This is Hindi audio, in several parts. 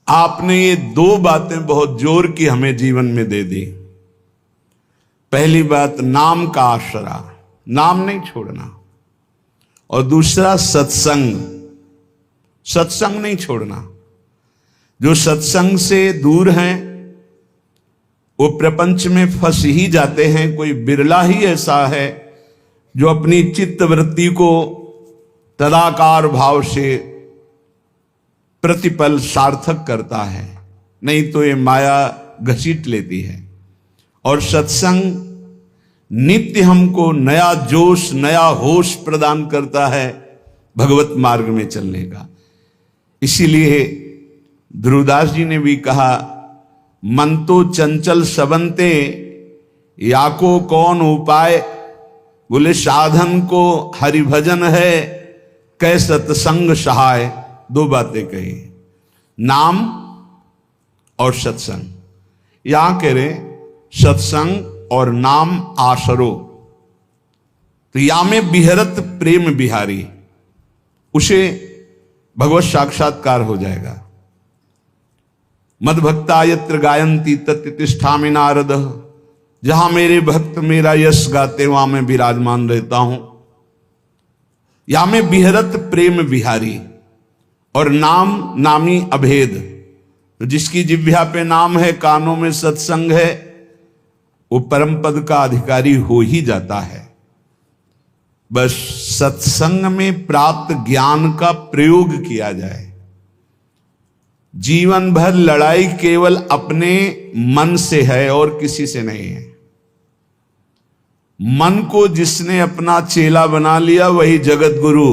आपने ये दो बातें बहुत जोर की हमें जीवन में दे दी। पहली बात नाम का आसरा, नाम नहीं छोड़ना, और दूसरा सत्संग, सत्संग नहीं छोड़ना। जो सत्संग से दूर हैं वो प्रपंच में फंस ही जाते हैं। कोई बिरला ही ऐसा है जो अपनी चित्त वृत्ति को तदाकार भाव से प्रतिपल सार्थक करता है, नहीं तो ये माया घसीट लेती है। और सत्संग नित्य हमको नया जोश, नया होश प्रदान करता है भगवत मार्ग में चलने का। इसीलिए ध्रुवदास जी ने भी कहा, मन तो चंचल सबंते याको कौन उपाय। बोले साधन को हरिभजन है, कै सत्संग सहाय। दो बातें कही, नाम और सत्संग। यहां कह रहे सत्संग और नाम आसरो। तो या में बिहरत प्रेम बिहारी, उसे भगवत साक्षात्कार हो जाएगा। मद भक्ता यत्र गायंती तत्र तिष्ठामि नारद। जहां मेरे भक्त मेरा यश गाते वहां मैं विराजमान रहता हूं। या में बिहरत प्रेम बिहारी, और नाम नामी अभेद। तो जिसकी जिह्वा पे नाम है, कानों में सत्संग है, वो परम पद का अधिकारी हो ही जाता है। बस सत्संग में प्राप्त ज्ञान का प्रयोग किया जाए। जीवन भर लड़ाई केवल अपने मन से है और किसी से नहीं है। मन को जिसने अपना चेला बना लिया वही जगत गुरु।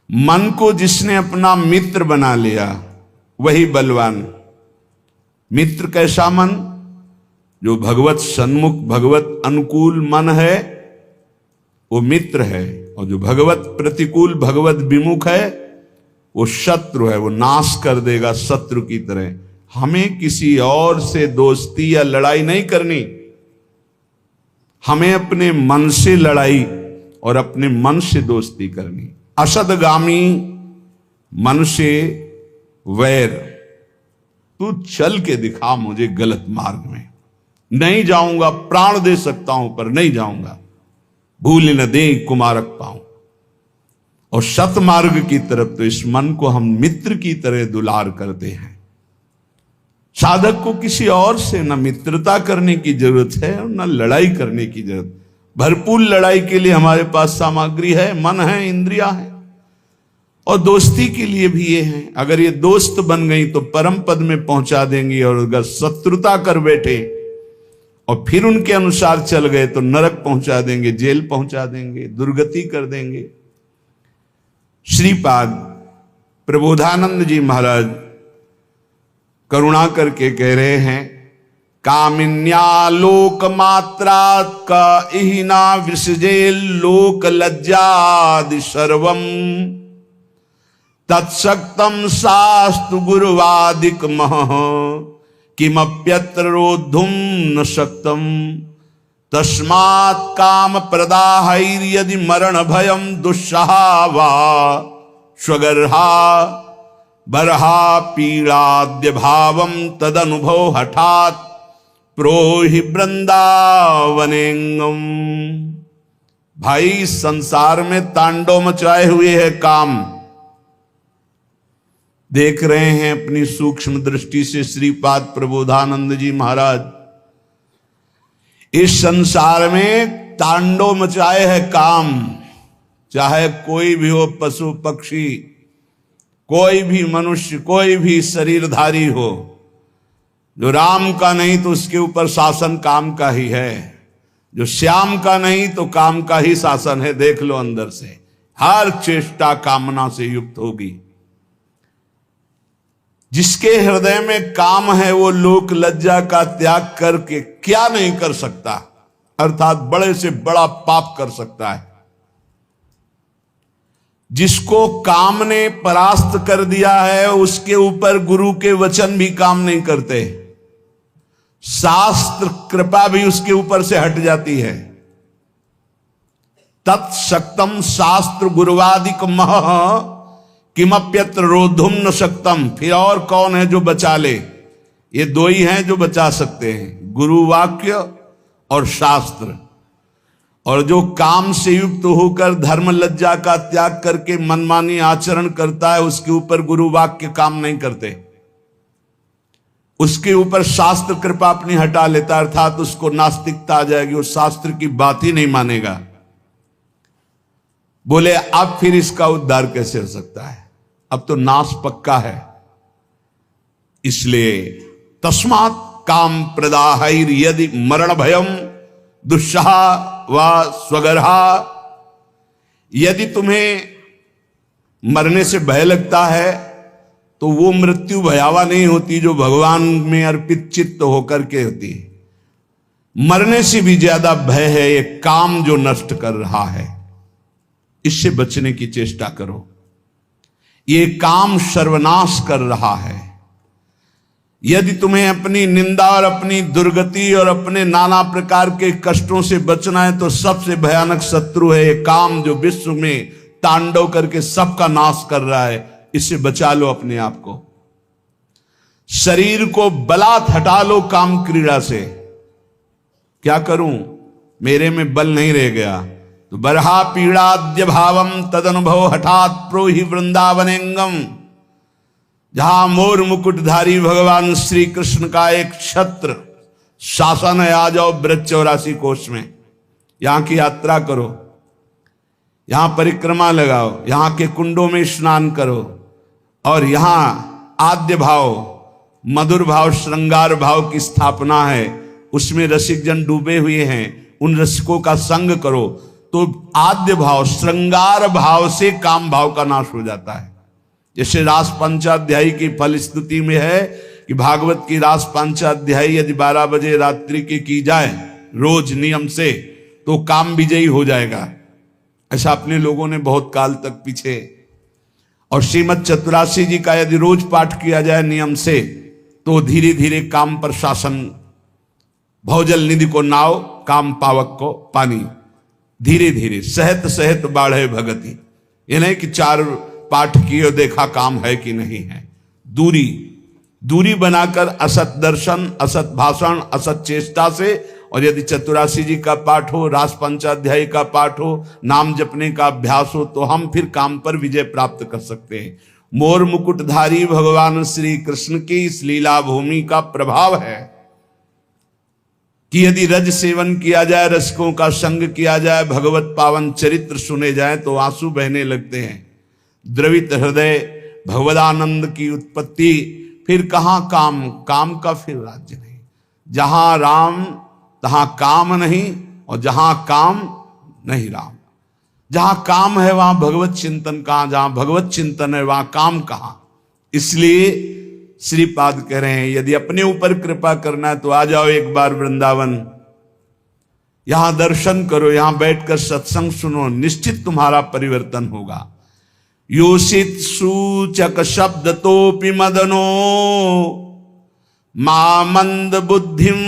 मन को जिसने अपना मित्र बना लिया वही बलवान। मित्र कैसा मन? जो भगवत सन्मुख, भगवत अनुकूल मन है वो मित्र है, और जो भगवत प्रतिकूल, भगवत विमुख है वो शत्रु है। वो नाश कर देगा शत्रु की तरह। हमें किसी और से दोस्ती या लड़ाई नहीं करनी, हमें अपने मन से लड़ाई और अपने मन से दोस्ती करनी। असदगामी मन से वैर। तू चल के दिखा मुझे गलत मार्ग में, नहीं जाऊंगा, प्राण दे सकता हूं पर नहीं जाऊंगा, भूल न दे कुमारक पाऊं। और सतमार्ग की तरफ तो इस मन को हम मित्र की तरह दुलार करते हैं। साधक को किसी और से न मित्रता करने की जरूरत है और न लड़ाई करने की जरूरत। भरपूर लड़ाई के लिए हमारे पास सामग्री है, मन है, इंद्रियां हैं, और दोस्ती के लिए भी ये है। अगर ये दोस्त बन गई तो परम पद में पहुंचा देंगी, और अगर शत्रुता कर बैठे और फिर उनके अनुसार चल गए तो नरक पहुंचा देंगे, जेल पहुंचा देंगे, दुर्गति कर देंगे। श्रीपाद प्रबोधानंद जी महाराज करुणा करके कह रहे हैं, कामिन्या लोक मात्रात् का इहिना विसृजे लोक लज्जादि सर्वम तत्सक्तम शास्तु गुरुवादिक मह किमप्यत्र रोद्धुम न शक्तम तस्मात् काम प्रदाहैर्यदि मरण भयम दुस्सहा वा स्वगर्हा बरहा पीड़ाद्य भावम तदनुभव हठात् प्रोहि वृंदावनेंगम। भाई संसार में तांडव मचाए हुए है काम। देख रहे हैं अपनी सूक्ष्म दृष्टि से श्रीपाद प्रबोधानंद जी महाराज। इस संसार में तांडव मचाए है काम। चाहे कोई भी हो, पशु पक्षी, कोई भी मनुष्य, कोई भी शरीरधारी हो, जो राम का नहीं तो उसके ऊपर शासन काम का ही है, जो श्याम का नहीं तो काम का ही शासन है। देख लो अंदर से, हर चेष्टा कामना से युक्त होगी। जिसके हृदय में काम है वो लोक लज्जा का त्याग करके क्या नहीं कर सकता, अर्थात बड़े से बड़ा पाप कर सकता है। जिसको काम ने परास्त कर दिया है उसके ऊपर गुरु के वचन भी काम नहीं करते, शास्त्र कृपा भी उसके ऊपर से हट जाती है। तत्सक्तम शास्त्र गुरुवादिक मह किमप्यत्र रोधुम न शक्तम, फिर और कौन है जो बचा ले। ये दो ही हैं जो बचा सकते हैं, गुरु वाक्य और शास्त्र। और जो काम से युक्त होकर धर्म लज्जा का त्याग करके मनमानी आचरण करता है, उसके ऊपर गुरु वाक्य काम नहीं करते, उसके ऊपर शास्त्र कृपा अपनी हटा लेता, अर्थात उसको नास्तिकता आ जाएगी, वो शास्त्र की बात ही नहीं मानेगा। बोले अब फिर इसका उद्धार कैसे हो सकता है, अब तो नाश पक्का है। इसलिए तस्मात् काम प्रदाहैर यदि मरण भयम दुस्सह व स्वगर्हा, यदि तुम्हें मरने से भय लगता है तो वो मृत्यु भयावा नहीं होती जो भगवान में अर्पित चित्त होकर के होती है। मरने से भी ज्यादा भय है ये काम जो नष्ट कर रहा है, इससे बचने की चेष्टा करो। ये काम सर्वनाश कर रहा है। यदि तुम्हें अपनी निंदा और अपनी दुर्गति और अपने नाना प्रकार के कष्टों से बचना है तो सबसे भयानक शत्रु है ये काम, जो विश्व में तांडव करके सबका नाश कर रहा है। इससे बचा लो अपने आप को। शरीर को बलात् हटा लो काम क्रीड़ा से। क्या करूं, मेरे में बल नहीं रह गया, तो बरहा पीड़ाद्य भावम तदनुभव हठात प्रोहि वृंदावनेंगम। जहां मोर मुकुटधारी भगवान श्री कृष्ण का एक छत्र शासन है, आ जाओ ब्रज 84 कोष में, यहां की यात्रा करो, यहां परिक्रमा लगाओ, यहां के कुंडों में स्नान करो, और यहां आद्य भाव, मधुर भाव, श्रृंगार भाव की स्थापना है, उसमें रसिक जन डूबे हुए हैं, उन रसिकों का संग करो, तो आद्य भाव श्रृंगार भाव से काम भाव का नाश हो जाता है। जैसे रास पंचाध्यायी की फल स्तुति में है कि भागवत की रास पंचाध्यायी यदि 12 बजे रात्रि की जाए रोज नियम से तो काम विजयी हो जाएगा। ऐसा अपने लोगों ने बहुत काल तक पीछे। और श्रीमद चतुरासी जी का यदि रोज पाठ किया जाए नियम से तो धीरे धीरे काम पर शासन, भवजल निधि को नाव, काम पावक को पानी, धीरे धीरे सहत सहत बाढ़े भगति। ये नहीं कि 4 पाठ किए देखा काम है कि नहीं है। दूरी बनाकर असत दर्शन, असत भाषण, असत चेष्टा से, और यदि चतुरासी जी का पाठ हो, रास पंचाध्यायी का पाठ हो, नाम जपने का अभ्यास हो, तो हम फिर काम पर विजय प्राप्त कर सकते हैं। मोर मुकुटधारी भगवान श्री कृष्ण की इस लीला भूमि का प्रभाव है कि यदि रज सेवन किया जाए, रसिकों का संग किया जाए, भगवत पावन चरित्र सुने जाए तो आंसू बहने लगते हैं। द्रवित हृदय भगवदानंद की उत्पत्ति। फिर कहां काम, काम का फिर राज्य नहीं। जहां राम तहां काम नहीं, और जहां काम नहीं राम। जहां काम है वहां भगवत चिंतन कहां, जहां भगवत चिंतन है वहां काम कहां। इसलिए श्रीपाद कह रहे हैं यदि अपने ऊपर कृपा करना है तो आ जाओ एक बार वृंदावन, यहां दर्शन करो, यहां बैठकर सत्संग सुनो, निश्चित तुम्हारा परिवर्तन होगा। योषित सूचक शब्द तोपि मदनो मा मंद बुद्धिम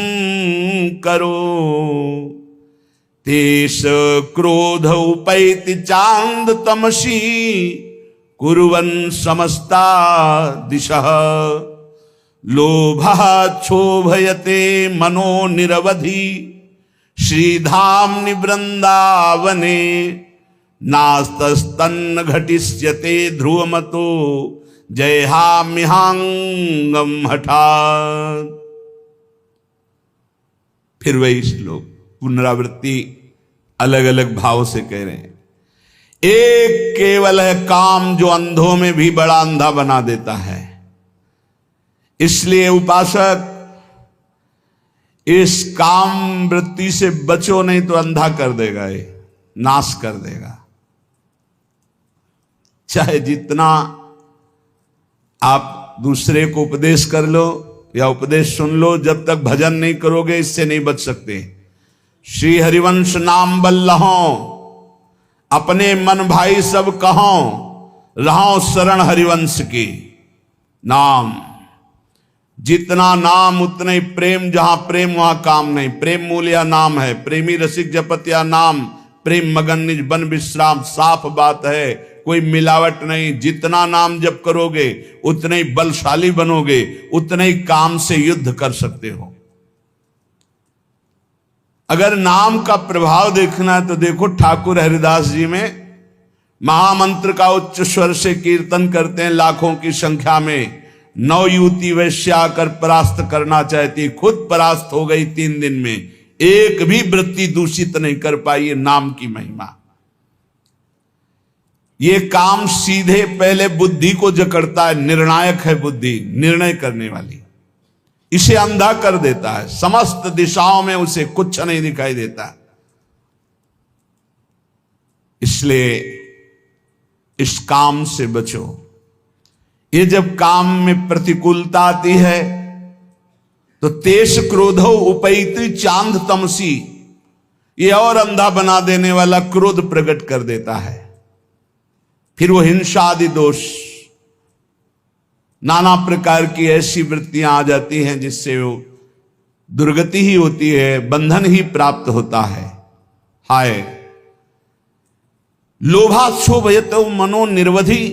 करो, तेष क्रोध उपैति चांद तमसी कुर्वन् समस्ता दिशः, लोभः क्षोभयते मनो निरवधि श्रीधाम्नि वृंदावने, नास्तस्तन्न घटिष्यते ध्रुवमतो जयहाम्यहांगम हठात्। फिर वही श्लोक पुनरावृत्ति अलग अलग भाव से कह रहे हैं। एक केवल है काम जो अंधों में भी बड़ा अंधा बना देता है। इसलिए उपासक इस काम वृत्ति से बचो, नहीं तो अंधा कर देगा, ये नाश कर देगा। चाहे जितना आप दूसरे को उपदेश कर लो या उपदेश सुन लो, जब तक भजन नहीं करोगे इससे नहीं बच सकते। श्री हरिवंश नाम बल्लहो, अपने मन भाई सब कहो, रहो शरण हरिवंश की। नाम, जितना नाम उतना ही प्रेम, जहां प्रेम वहां काम नहीं। प्रेम मूल्य नाम है, प्रेमी रसिक जपत या नाम, प्रेम मगन निज बन विश्राम। साफ बात है, कोई मिलावट नहीं। जितना नाम जप करोगे उतने ही बलशाली बनोगे, उतने ही काम से युद्ध कर सकते हो। अगर नाम का प्रभाव देखना है तो देखो ठाकुर हरिदास जी में महामंत्र का उच्च स्वर से कीर्तन करते हैं लाखों की संख्या में। 9 युवती वैश्या आकर परास्त करना चाहती, खुद परास्त हो गई 3 दिन में, एक भी वृत्ति दूषित नहीं कर पाई। ये नाम की महिमा। ये काम सीधे पहले बुद्धि को जकड़ता है, निर्णायक है बुद्धि, निर्णय करने वाली। इसे अंधा कर देता है, समस्त दिशाओं में उसे कुछ नहीं दिखाई देता। इसलिए इस काम से बचो। ये जब काम में प्रतिकूलता आती है तो तेज क्रोधो उपैति चांद तमसी, ये और अंधा बना देने वाला क्रोध प्रकट कर देता है। फिर वो हिंसा आदि दोष, नाना प्रकार की ऐसी वृत्तियां आ जाती हैं जिससे वो दुर्गति ही होती है, बंधन ही प्राप्त होता है। हाय लोभाक्षोभयतो मनो निर्वधि,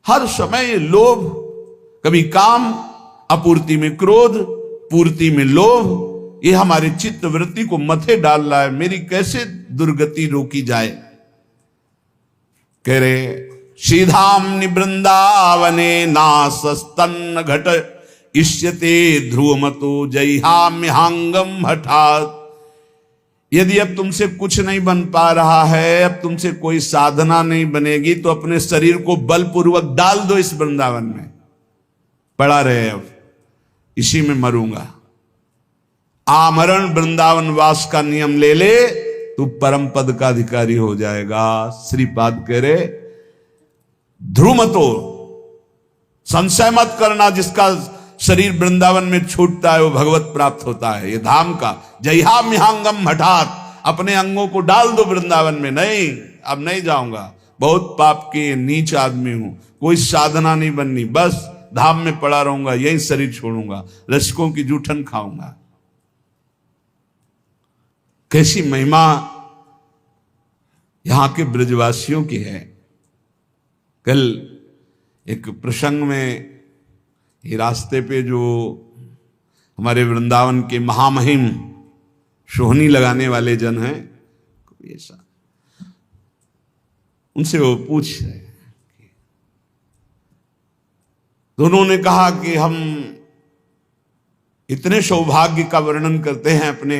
हर समय लोभ, कभी काम, अपूर्ति में क्रोध, पूर्ति में लोभ, ये हमारे चित्त वृत्ति को मथे डाल रहा है। मेरी कैसे दुर्गति रोकी जाए? कह रहे सीधाम वृंदावने नासस्तन्न घट इष्यते ध्रुवमतो जयहाम्यहांगम हठात। यदि अब तुमसे कुछ नहीं बन पा रहा है, अब तुमसे कोई साधना नहीं बनेगी, तो अपने शरीर को बलपूर्वक डाल दो इस वृंदावन में, पड़ा रहे, अब इसी में मरूंगा। आमरण वृंदावन वास का नियम ले ले, तू परम पद का अधिकारी हो जाएगा। श्रीपाद कह रहे ध्रुमतो, संशय मत करना, जिसका शरीर वृंदावन में छूटता है वो भगवत प्राप्त होता है। ये धाम का जयहाम्यहांगम हठात, अपने अंगों को डाल दो वृंदावन में। नहीं, अब नहीं जाऊंगा, बहुत पाप के नीच आदमी हूं, कोई साधना नहीं बननी, बस धाम में पड़ा रहूंगा, यही शरीर छोड़ूंगा, रसिकों की जूठन खाऊंगा। कैसी महिमा यहां के ब्रजवासियों की है। कल एक प्रसंग में ये रास्ते पे जो हमारे वृंदावन के महामहिम सोहनी लगाने वाले जन हैं, ऐसा उनसे वो पूछ रहे, तो उन्होंने कहा कि हम इतने सौभाग्य का वर्णन करते हैं अपने,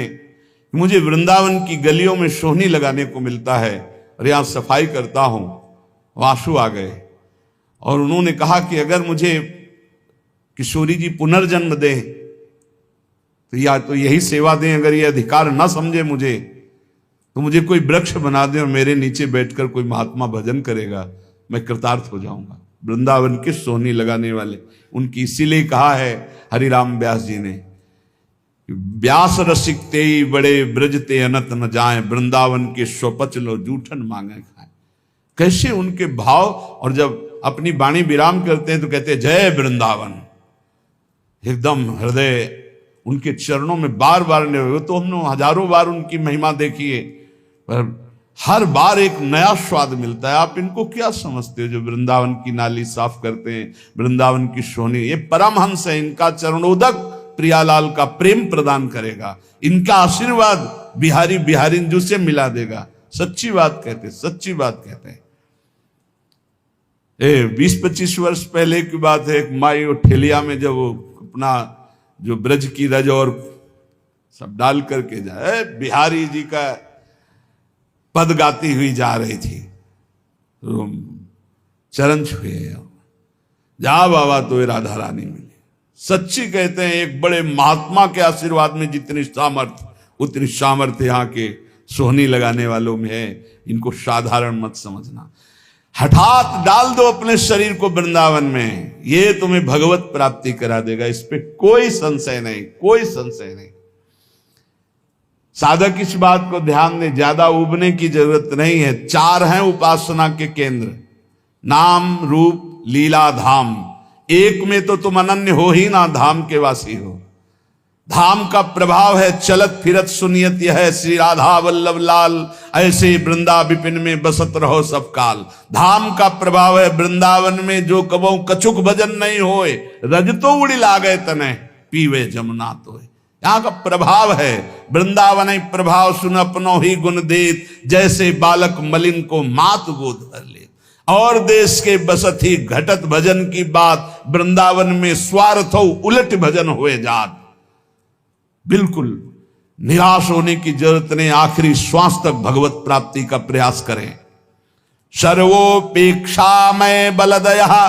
मुझे वृंदावन की गलियों में सोहनी लगाने को मिलता है और यहां सफाई करता हूं। आंसू आ गए और उन्होंने कहा कि अगर मुझे किशोरी जी पुनर्जन्म दे तो या तो यही सेवा दें, अगर ये अधिकार ना समझे मुझे तो मुझे कोई वृक्ष बना दे और मेरे नीचे बैठकर कोई महात्मा भजन करेगा, मैं कृतार्थ हो जाऊंगा। वृंदावन के सोहनी लगाने वाले, उनकी इसीलिए कहा है हरिराम व्यास जी ने, व्यास रसिक ते बड़े ब्रजते अनत न जाए, वृंदावन के स्वपच लो जूठन मांगे खाए। कैसे उनके भाव, और जब अपनी वाणी विराम करते हैं तो कहते हैं जय वृंदावन, एकदम हृदय उनके चरणों में बार बार वो तो हमने हजारों बार उनकी महिमा देखी है, पर हर बार एक नया स्वाद मिलता है। आप इनको क्या समझते हो जो वृंदावन की नाली साफ करते हैं, वृंदावन की सोहनी, ये परमहंस है, इनका चरणोदक प्रियालाल का प्रेम प्रदान करेगा, इनका आशीर्वाद बिहारी बिहारिंजू से मिला देगा। सच्ची बात कहते, सच्ची बात कहते हैं। 20-25 वर्ष पहले की बात है, एक माई और ठेलिया में जब वो अपना जो ब्रज की रज और सब डाल करके जाए, बिहारी जी का पद गाती हुई जा रही थी, तो चरण छुए, जा बाबा तो राधा रानी मिली। सच्ची कहते हैं, एक बड़े महात्मा के आशीर्वाद में जितनी सामर्थ्य उतनी सामर्थ्य यहाँ के सोहनी लगाने वालों में है। इनको साधारण मत समझना। हठात डाल दो अपने शरीर को वृंदावन में, ये तुम्हें भगवत प्राप्ति करा देगा, इस पे कोई संशय नहीं, कोई संशय नहीं। साधक इस बात को ध्यान दे, ज्यादा उबने की जरूरत नहीं है। 4 हैं उपासना के केंद्र, नाम रूप लीला धाम। एक में तो तुम अनन्य हो ही ना, धाम के वासी हो। धाम का प्रभाव है चलत फिरत सुनियत यह श्री राधा वल्लभ लाल, ऐसे वृंदा विपिन में बसत रहो सब काल। धाम का प्रभाव है वृंदावन में जो कबो कछुक भजन नहीं होए, रज तो उड़ी लागे तने पीवे जमुना तो। यहाँ का प्रभाव है वृंदावन प्रभाव सुन अपनो ही गुण देत, जैसे बालक मलिन को मात गोद धर ले। और देश के बसत ही घटत भजन की बात, वृंदावन में स्वार्थ हो उलट भजन हुए जात। बिल्कुल निराश होने की जरूरत नहीं, आखिरी श्वास तक भगवत प्राप्ति का प्रयास करें। सर्वोपेक्षा में बलदया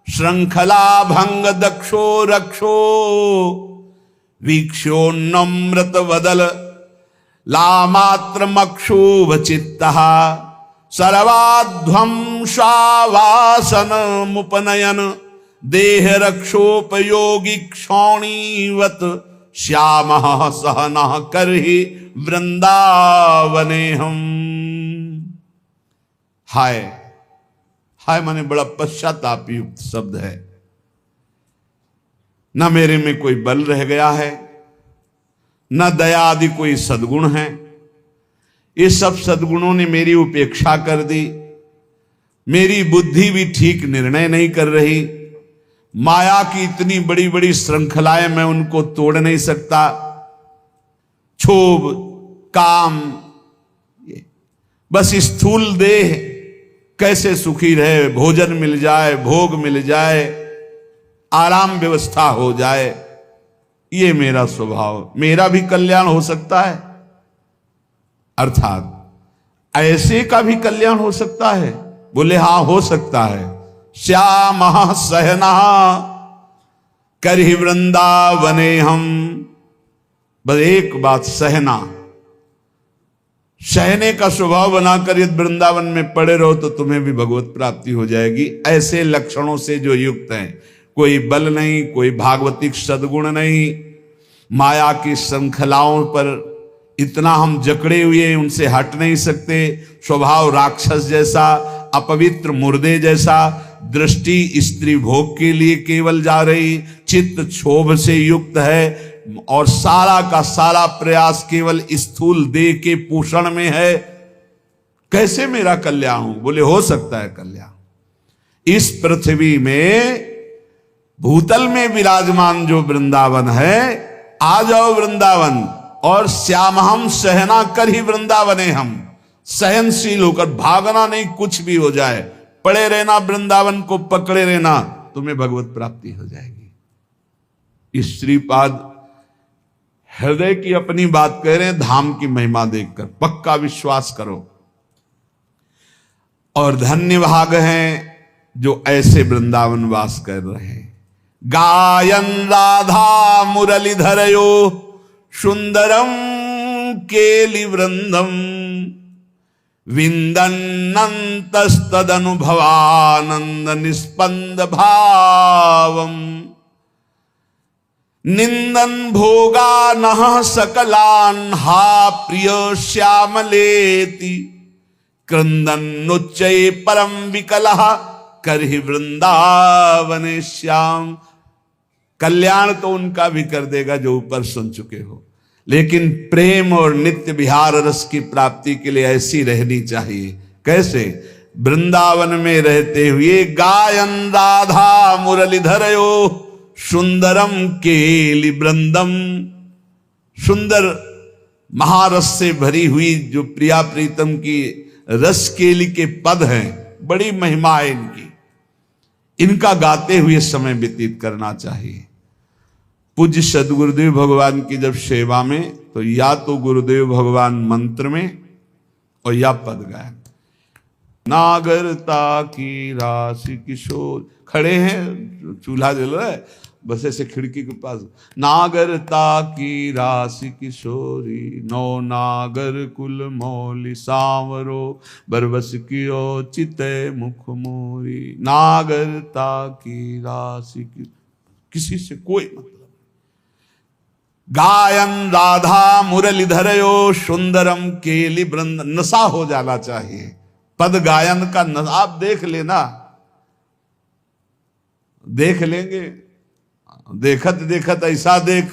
श्रृंखला भंग दक्षो रक्षो, वीक्षो नम्रत वदल लामात्र मक्षुभ चित्तः, सर्वाध्वंसावासन मुपनयन देह रक्षोपयोगी क्षौणीवत, श्याम सहना करहि वृंदावने हम। हाय हाय माने बड़ा पश्चाताप युक्त शब्द है। न मेरे में कोई बल रह गया है, न दया आदि कोई सद्गुण है। ये सब सद्गुणों ने मेरी उपेक्षा कर दी। मेरी बुद्धि भी ठीक निर्णय नहीं कर रही। माया की इतनी बड़ी बड़ी श्रृंखलाएं, मैं उनको तोड़ नहीं सकता। क्षोभ, काम, बस स्थूल देह कैसे सुखी रहे, भोजन मिल जाए, भोग मिल जाए, आराम व्यवस्था हो जाए, ये मेरा स्वभाव। मेरा भी कल्याण हो सकता है, अर्थात ऐसे का भी कल्याण हो सकता है। बोले हां हो सकता है। श्याम सहना करहि वृंदावने हम। बस एक बात, सहना, सहने का स्वभाव बनाकर यदि वृंदावन में पड़े रहो तो तुम्हें भी भगवत प्राप्ति हो जाएगी। ऐसे लक्षणों से जो युक्त हैं, कोई बल नहीं, कोई भागवतिक सद्गुण नहीं, माया की श्रृंखलाओं पर इतना हम जकड़े हुए हैं, उनसे हट नहीं सकते। स्वभाव राक्षस जैसा, अपवित्र मुर्दे जैसा, दृष्टि स्त्री भोग के लिए केवल जा रही, चित्त क्षोभ से युक्त है, और सारा का सारा प्रयास केवल स्थूल देह के पोषण में है। कैसे मेरा कल्याण हो? बोले हो सकता है कल्याण। इस पृथ्वी में भूतल में विराजमान जो वृंदावन है, आ जाओ वृंदावन, और श्यामहम सहना कर ही वृंदावने हम। सहनशील होकर, भागना नहीं, कुछ भी हो जाए, पड़े रहना, वृंदावन को पकड़े रहना, तुम्हें भगवत प्राप्ति हो जाएगी। इस श्रीपाद हृदय की अपनी बात कह रहे हैं, धाम की महिमा देखकर पक्का विश्वास करो। और धन्य भाग हैं जो ऐसे वृंदावन वास कर रहे हैं। गायन राधा मुरलीधरयो सुंदरम केलि वृंदम, विंदन्नन्तस्तदनुभवानंद निस्पंद भावम, निंदन भोगा नः सकलान हा प्रिय श्यामलेति, क्रंदन्नुच्चये परम विकलः करहि वृंदावने श्याम। कल्याण तो उनका भी कर देगा जो ऊपर सुन चुके हो, लेकिन प्रेम और नित्य विहार रस की प्राप्ति के लिए ऐसी रहनी चाहिए। कैसे? वृंदावन में रहते हुए गायन राधा मुरलीधरयो सुंदरम केलि वृंदम, सुंदर महारस से भरी हुई जो प्रिया प्रीतम की रस केली के पद हैं, बड़ी महिमा है इनकी। इनका गाते हुए समय व्यतीत करना चाहिए। पूज्य सदगुरुदेव भगवान की जब सेवा में, तो या तो गुरुदेव भगवान मंत्र में और या पद गायन। नागरता की राशि किशोर, खड़े हैं, चूल्हा जल रहा है, बस ऐसे खिड़की के पास, नागरता की राशि किशोरी, नौ नागर कुल मौली सांवरो, बरबस कियो चिते मुख मोरी। नागरता की राशि की, किसी से कोई मतलब। गायन राधा मुरलीधरयो सुंदरम केलि वृंद, नशा हो जाना चाहिए पद गायन का। आप देख लेना, देख लेंगे, देखत देखत ऐसा देख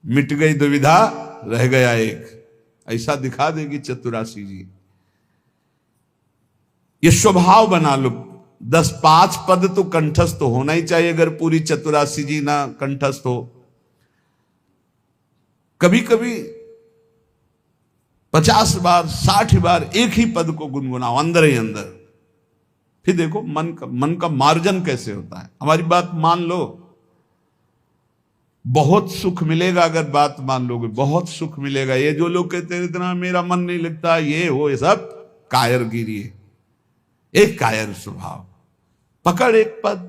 मिट गई दुविधा, रह गया एक। ऐसा दिखा देगी चतुरासी जी। ये स्वभाव बना लो। 10-5 पद तो कंठस्थ होना ही चाहिए, अगर पूरी चतुरासी जी ना कंठस्थ हो। कभी कभी 50 बार 60 बार एक ही पद को गुनगुनाओ अंदर ही अंदर, फिर देखो मन का मार्जन कैसे होता है। हमारी बात मान लो, बहुत सुख मिलेगा। अगर बात मान लोगे बहुत सुख मिलेगा। ये जो लोग कहते हैं इतना मेरा मन नहीं लगता, ये हो, ये सब कायरगिरी है, एक कायर स्वभाव। पकड़ एक पद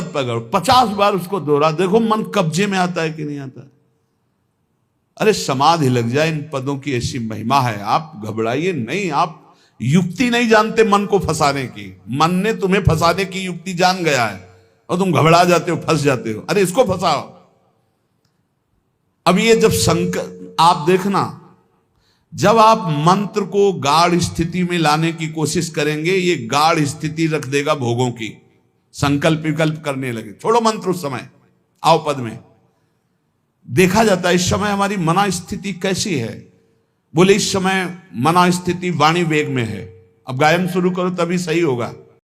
पकड़, 50 बार उसको दोहरा, देखो मन कब्जे में आता है कि नहीं आता। अरे समाधि लग जाए, इन पदों की ऐसी महिमा है। आप घबराइए नहीं, आप युक्ति नहीं जानते मन को फंसाने की। मन ने तुम्हें फंसाने की युक्ति जान गया है और तुम घबरा जाते हो, फंस जाते हो। अरे इसको फंसाओ। अब ये जब संकट, आप देखना, जब आप मंत्र को गाढ़ स्थिति में लाने की कोशिश करेंगे, ये गाढ़ स्थिति रख देगा भोगों की। संकल्प विकल्प करने लगे, छोड़ो मंत्र उस समय, आओ पद में। देखा जाता है इस समय हमारी मना स्थिति कैसी है। बोले इस समय मना स्थिति वाणी वेग में है। अब गायन शुरू करो तभी सही होगा।